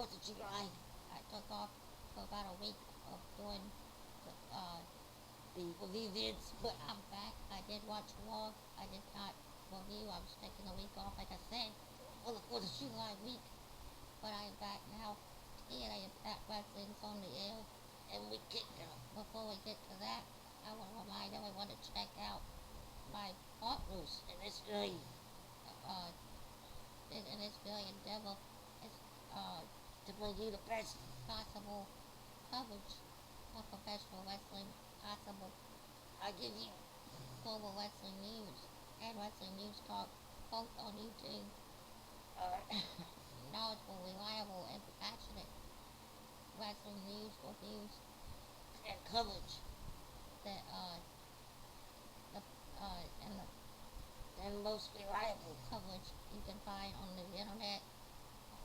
4th of July. I took off for about a week of doing the review vids, but I'm back. I did watch Raw. I did not review. I was taking a week off, like I said, for the 4th of July week. But I am back now. TNA Impact Wrestling's on the air. and we get Before we get to that, I want to remind everyone to check out my partners in this very in this very endeavor. It's to bring you the best possible coverage of professional wrestling possible. I give you Global Wrestling News and Wrestling News Talk, both on YouTube. Knowledgeable, reliable, and passionate wrestling news, reviews, and coverage that and most reliable coverage you can find on the internet,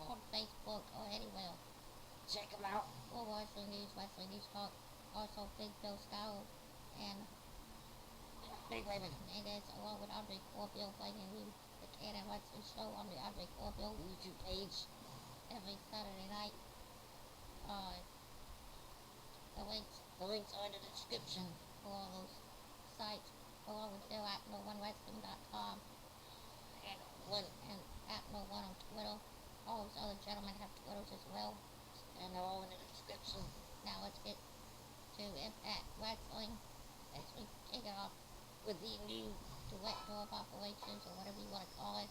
on Facebook, or anywhere. Check them out. For Wrestling News Talk, also Big Bill Scowl, and Big Raven. And that's along with Andre Corbeil bringing you the Cannon Wrestling Show on the Andre Corbeil YouTube page every Saturday night. The links are in the description for all those sites, along with Bill at no1wrestling.com and at no1 on Twitter. All those other gentlemen have Twitters as well, and they're all in the description. Now let's get to Impact Wrestling as we kick it off with the new director of operations, or whatever you want to call it.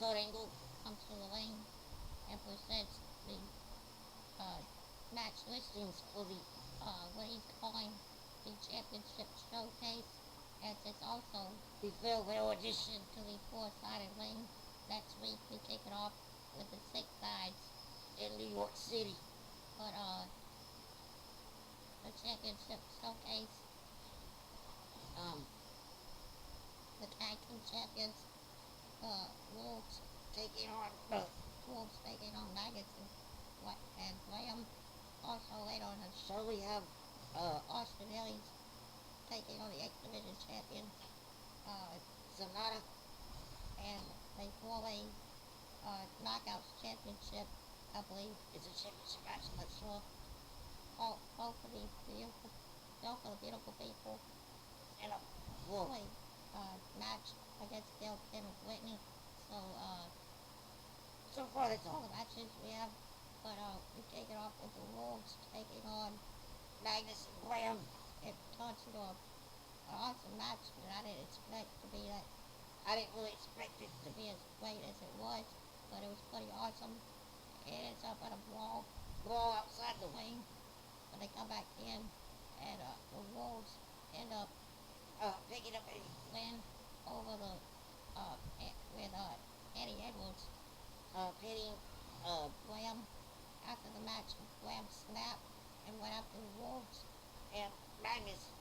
Kurt Angle comes to the ring and presents the match listings for the what he's calling the championship showcase, as it's also the farewell edition to the four-sided ring. Next week we kick it off with the 6 sides in New York City. But the championship showcase, the tag team champions, Wolves taking on Nuggets and Graham. Also later on the show we have Austin Aries taking on the X Division champion Sonata, and the 4-way Knockouts championship. I believe it's a championship match. I'm not sure. Both of the beautiful people in a four-way match against Gail Kim and Whitney. So far that's all the matches we have. But we take it off with the Wolves taking on Magnus and Graham. It turns into an awesome match that I didn't expect to be that. I didn't really expect it to be as great as it was, but it was pretty awesome. It ends up at a brawl outside the ring, but they come back in, and the Wolves end up picking up a win over the with Eddie Edwards pinning Graham. After the match, Graham snapped and went after the Wolves, and Magnus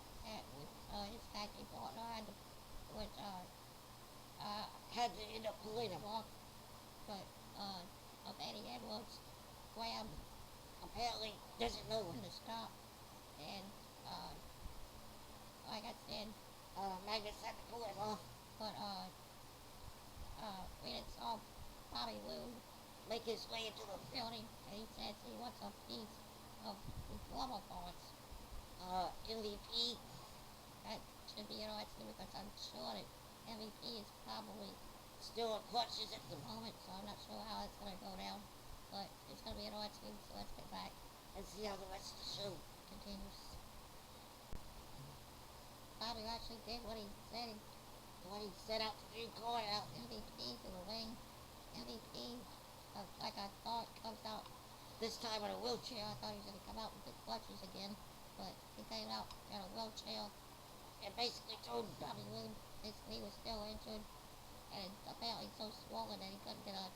with his tag team partner had to end up pulling him off, but of Eddie Edwards. Graham apparently doesn't know when to stop, and like I said, Magnus had to pull him off, but we didn't saw Bobby Roode make his way into the building, and he says he wants a piece of the formal parts. MVP, that should be interesting because I'm sure that MVP is probably still in clutches at the moment, so I'm not sure how it's going to go down, but it's going to be interesting, so let's get back and see how the rest of the show continues. Bobby actually did what he set out to do, calling out MVP to the ring. MVP, like I thought, comes out this time in a wheelchair. I thought he was going to come out with the clutches again, but he came out in a wheelchair and basically told Bobby Roode his knee was still injured, and apparently so swollen that he couldn't get a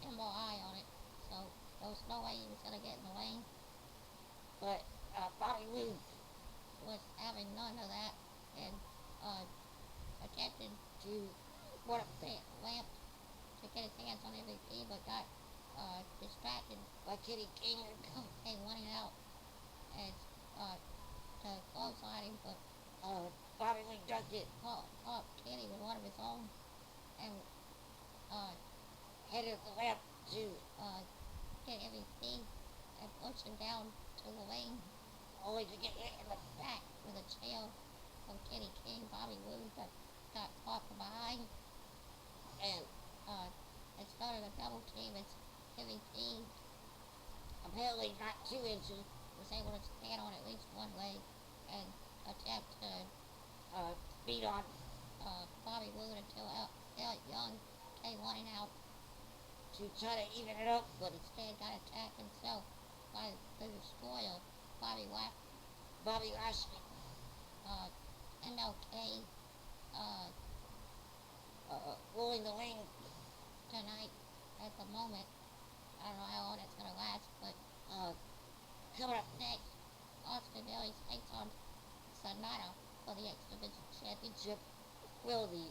MRI on it, so there was no way he was going to get in the ring. But Bobby Roode was having none of that, and attempted to lamp to get his hands on MVP, but got distracted by Kenny King came running out and to clothesline him, but Bobby Roode ducked it. Kenny with one of his own, and headed left to get MVP and push him down to the ring. only to get hit in the Back with a chair from Kenny King, Bobby Roode, that got caught from behind. and It started a double team as MVP apparently not 2 inches. was able to stand on at least one leg and attempt to Beat on Bobby Roode until Elliot Young came running out, to try to even it up, but instead got attacked himself by the destroyer, Bobby Lashley MLK, rolling the ring tonight at the moment. I don't know how long it's going to last, but coming up next, Austin Aries takes on Sonata for the X Division Championship. will the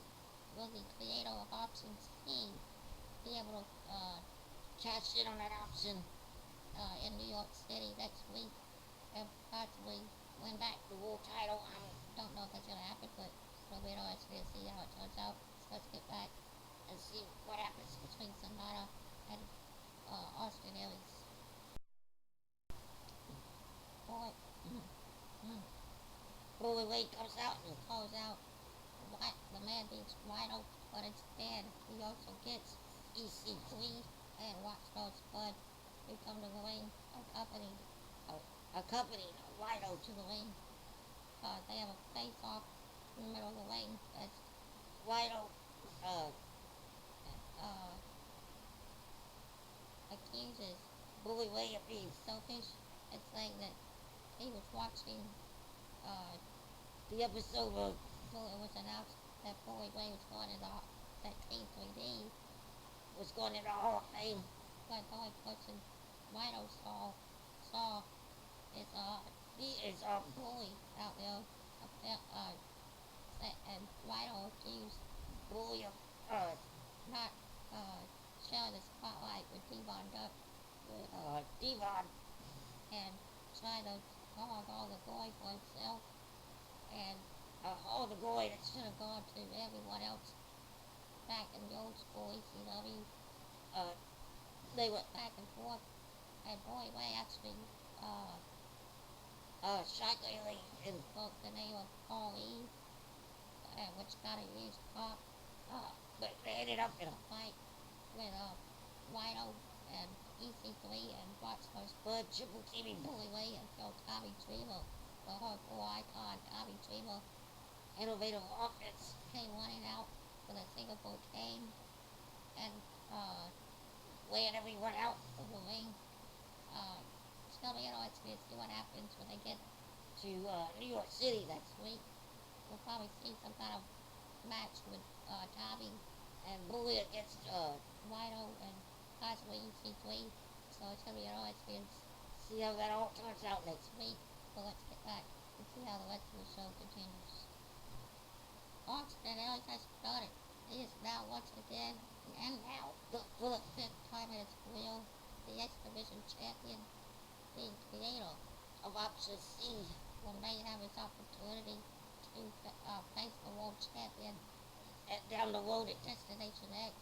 Will the creator of Option C be able to cash in on that option in New York City next week and possibly win back? the world title. I Don't know if that's going to happen, but it'll be interesting to see how it turns out. So let's get back and see what happens. between Sonata and Austin Aries. Boy, Bully Wade comes out and calls out the man beats Rhino, but instead he also gets EC3 and Watchdog Spud, who come to the ring accompanied Rhino to the ring. They have a face-off in the middle of the ring as Rhino accuses Bully Wade of being selfish and saying that he was watching the episode of well, it was announced that Bully Ray was going into that Team 3D, was going into Hall of Fame. but the only person Rhino saw is He is Bully out there, and Rhino accused Bully of not sharing the spotlight with Devon Duck Devon and trying to hog all the glory for himself, and all the glory that should have gone to everyone else back in the old school ECW. they were Back and forth, and Bully Ray actually shockingly in spoke the name of Paul E, which got a huge pop. but they ended up in a Fight with Rhino and EC3 and Watchman Spud triple teaming Bully Ray until Tommy Dreamer, the hardcore icon Tommy Dreamer, innovative offense came running out with a Singapore cane and laying everyone out. of the ring. It's gonna be interesting to see what happens when they get To New York City next week. We'll probably see some kind of match with Tommy and Bully against Rhino and possibly EC3. So it's gonna be interesting see how that all turns out next week. But let's get back and see how the rest of the show continues. Austin Aries has started. He is now once again and now for the fifth time in his career the X Division champion, the creator of Option C. will may have his opportunity to face the world champion And down the road at Destination X,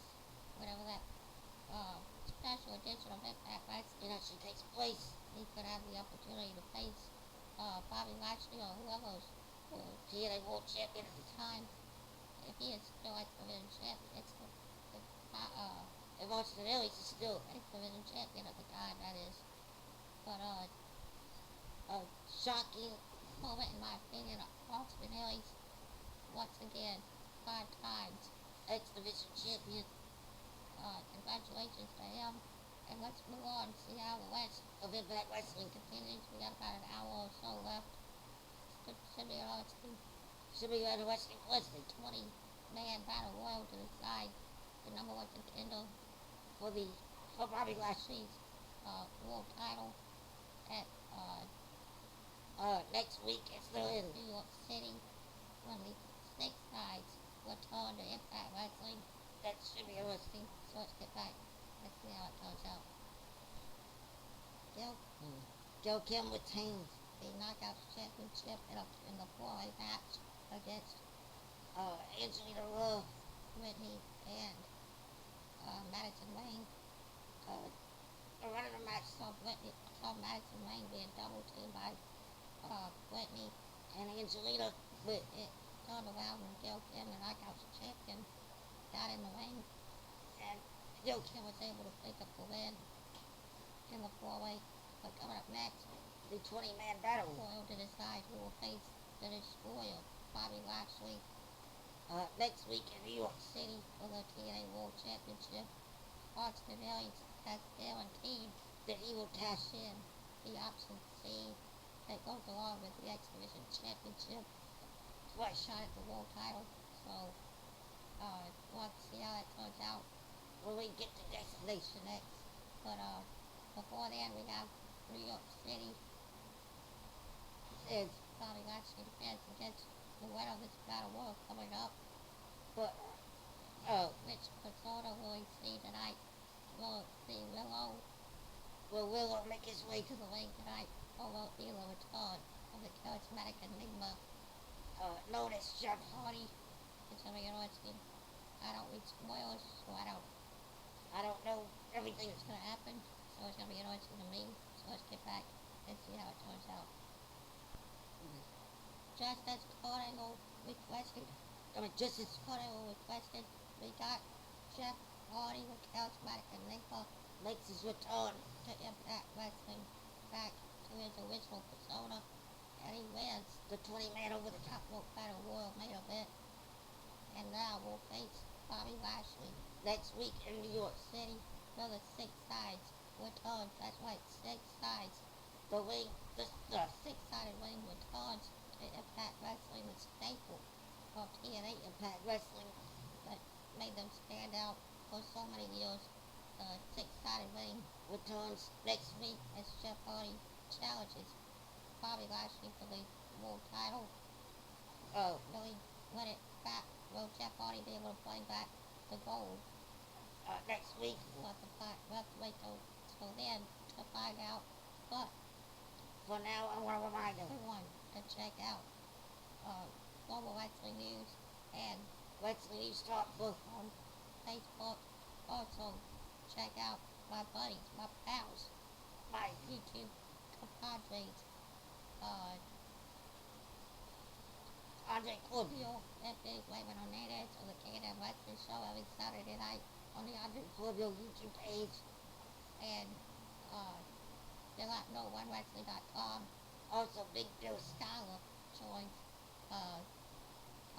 whatever that special edition of Impact Wrestling actually takes place. he could have the opportunity to face Bobby Lashley or whoever's TNA World Champion at the time. If he is still X Division champion, if Austin Aries is still X Division champion at the time, that is. But a shocking moment in my opinion, Austin Aries once again 5 times X Division champion. Congratulations to him. And let's move on and see how the rest of Impact Wrestling continues. We got about an hour or so left. Should be interesting. Should be interesting. Let's 20-man battle royal to decide the number 1 contender for Bobby Lashley's world title at next week. It's still in New York City when the 6 guys return to Impact Wrestling. That should be interesting. So let's get back. Let's see how it turns out. Joe Kim retains the Knockouts Championship in the 4-way match against Angelina Love, Whitney and Madison Wayne. Running a match. Saw Madison Wayne being double teamed by Whitney. And Angelina, but It turned around and Gail Kim, the Knockouts champion, got in the ring. and Joe Kim was able to pick up the win in the four-way. But coming up next, the 20-man battle. Corbeil to decide who will face the destroyer, Bobby Lashley. Next week in New York. City for the TNA World Championship. Austin Aries has guaranteed That he will cash in the option C that goes along with the X Division Championship. twice. Shot at the world title. So, we'll have to see how that turns out When we get to destination. next. But, before then, we have New York City. And Bobby Lashley defends against the winner of this battle royal coming up. but Which persona will we see tonight? Will it be Willow will Willow make his way to the ring tonight? Or will it be the return of the charismatic enigma known as Jeff? Hardy? It's gonna be interesting. I don't read spoilers, so I don't know everything. what's gonna happen. So it's gonna be interesting to me. So let's get back and see how it turns out. Just as Kurt Angle requested, Just as Kurt Angle requested, we got Jeff Hardy, the charismatic enigma, makes his return. to Impact Wrestling back to his original persona, and he wins The 20-man over the top. Top Rope Battle Royal main event. And now we'll face Bobby Lashley. Next week in New York. City for the Six Sides returns. That's right, Six Sides. The ring, the Six-sided ring returns to Impact Wrestling, the staple of TNA Impact Wrestling. that made them stand out for so many years. The six-sided ring Returns next week as Jeff Hardy challenges Bobby Lashley for the world title. Will he win it back? Will Jeff Hardy be able to bring back the gold? Next week. We'll have to wait till then to find out. But For now, I want to remind everyone to check out Global Wrestling News and Wrestling News Talk book on Facebook. Also, check out my buddies, my pals, my YouTube compadres, Andre Corbeil. Corbeil and Big Waving on Natives on the K&M Wrestling Show every Saturday night on the Andre Corbeil YouTube page. and TheLatino1Wrestling.com. Also, Big Bill Scholar joins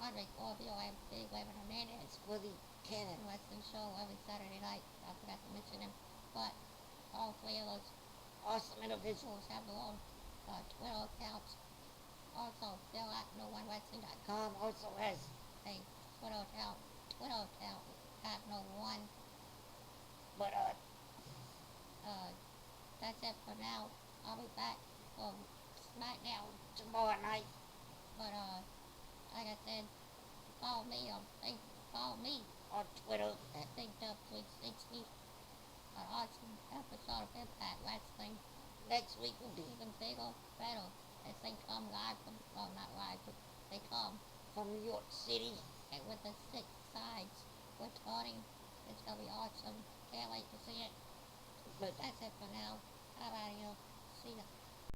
Andre Corbeil and Big Waving on Natives for the Canon. Wrestling Show every Saturday night. I forgot to mention him, but all three of those Awesome individuals. individuals have their own Twitter accounts. Also, TheLatino1Wrestling.com Also has a Twitter account at no one. but That's it for now. I'll be back for SmackDown. tomorrow night. But like I said, follow me on Facebook. Follow me On Twitter. at BigDub360. An awesome episode of Impact Wrestling. Next week will be Even bigger, better as they come live from, well, not live, but they come from New York City. and with the six sides returning. It's gonna be awesome. Can't wait to see it. But That's it for now. I'm out of here. See ya.